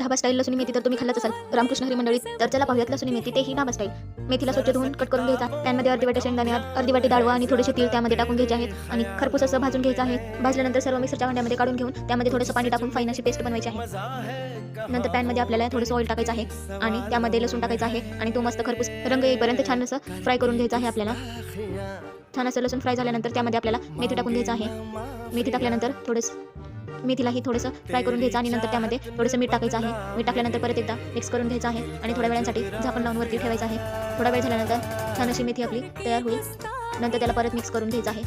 Dhaba style लसूण मेथी तर तुम्ही खाल्लंच असाल रामकृष्ण हरी मंडळी. तर चला पाहूयात लसूण मेथी तेही ढाबा स्टाईल. मेथीला स्वच्छ धुवून कट करून घ्यायचा. पॅनमध्ये अर्धी वाटी शेंगदाणे, अर्धी वाटी डाळवा आणि थोडेसे तीळ त्यामध्ये टाकून घ्यायचे आहेत आणि खरपूस असं भाजून घ्यायचं आहे. भाजल्यानंतर सर्व मिक्सरच्या भांड्यामध्ये काढून घेऊन त्यामध्ये थोडंसं पाणी टाकून फाईन अशी पेस्ट बनवायची आहे. नंतर पॅनमध्ये आपल्याला थोडंसं ऑइल टाकायचं आहे आणि त्यामध्ये लसूण टाकायचं आहे आणि तो मस्त खरपूस रंग येईपर्यंत छान असं फ्राय करून घ्यायचं आहे आपल्याला. छान असं लसूण फ्राय झाल्यानंतर त्यामध्ये आपल्याला मेथी टाकून घ्यायचं आहे. मेथी टाकल्यानंतर मेथीलाही थोडंसं फ्राय करून घ्यायचं आणि नंतर त्यामध्ये थोडंसं मीठ टाकायचं आहे. मीठ टाकल्यानंतर परत एकदा मिक्स करून घ्यायचं आहे आणि थोड्या वेळासाठी झाकण लावून वरती ठेवायचं आहे. थोडा वेळ झाल्यानंतर छान अशी मेथी आपली तयार होईल. नंतर त्याला परत मिक्स करून घ्यायचं आहे.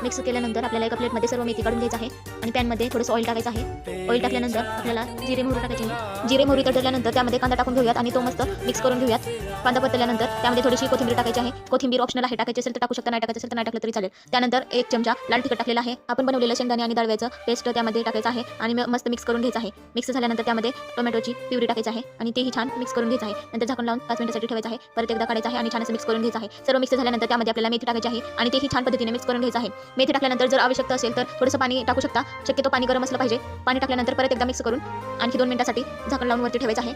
मिक्स केल्यानंतर आपल्याला एका प्लेटमध्ये सर्व मेथी काढून घ्यायचं आहे आणि पॅनमध्ये थोडंसं ऑइल टाकायचं आहे. ऑइल टाकल्यानंतर आपल्याला जिरे मोहरी टाकायची आहे. जिरे मोहरी तडल्यानंतर त्यामध्ये कांदा टाकून घेऊयात आणि तो मस्त मिक्स करून घेऊयात. कांदा परतल्यानंतर त्यामध्ये थोडीशी कोथिंबीर टाकायची आहे. कोथिंबीर ऑप्शनल आहे, टाकायची असेल तर टाकू शकता, नाही टाकायचं असेल तर नाही टाकलं तरी चालेल. त्यानंतर 1 चमचा लाल तिखट टाकलेला आहे. आपण बनवलेलं शेंगदाणे आणि डाळव्याचं पेस्ट त्यामध्ये टाकायचं आहे आणि मस्त मिक्स करून घ्यायचं आहे. मिक्स झाल्यानंतर त्यामध्ये टोमॅटोची प्युरी टाकायची आहे आणि तेही छान मिक्स करून घ्यायचं आहे. नंतर झाकण लावून 5 मिनिटांसाठी ठेवायचं आहे. परत एकदा काढायचं आहे आणि छान असं मिक्स करून घ्यायचं आहे. सर्व मिक्स झाल्यानंतर त्यामध्ये आपल्याला मेथी टाकायची आहे आणि तेही छान पद्धतीने मिक्स करून घ्यायचं आहे. मेथी टाकल्यानंतर जर आवश्यकता असेल तर थोडंसं पाणी टाकू शकता. शक्यतो पाणी गरम असलं पाहिजे. पाणी टाकल्यानंतर परत एकदा मिक्स करून आणखी 2 मिनिटांसाठी झाकण लावून वरती ठेवायचं आहे.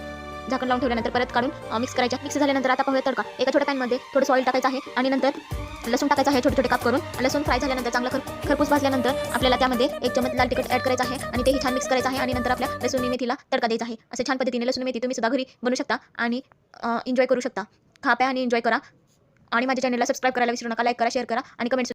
झाकण लावून ठेवल्यानंतर परत काढून मिक्स करायचं. मिक्स झाल्यानंतर आता पाहूया तडका. एका छोट्या पॅनमध्ये थोडंसं ऑइल टाकायचं आहे आणि नंतर लसूण टाकायचं आहे छोटे छोटे काप करून. लसूण फ्राय झाल्यानंतर चांगलं खरपूस भाजल्यानंतर आपल्याला त्यामध्ये 1 चमच लाल तिखट ॲड करायचं आहे आणि तेही छान मिक्स करायचं आहे आणि नंतर आपल्या लसूण मेथीला तडका द्यायचा आहे. असे छान पद्धतीने लसूण मेथी तुम्ही सुद्धा घरी बनवू शकता आणि एन्जॉय करू शकता. खा प्या आणि एन्जॉय करा आणि माझ्या चॅनलला सबस्क्राईब करायला विसरू नका. लाईक करा, शेअर करा आणि कमेंट्स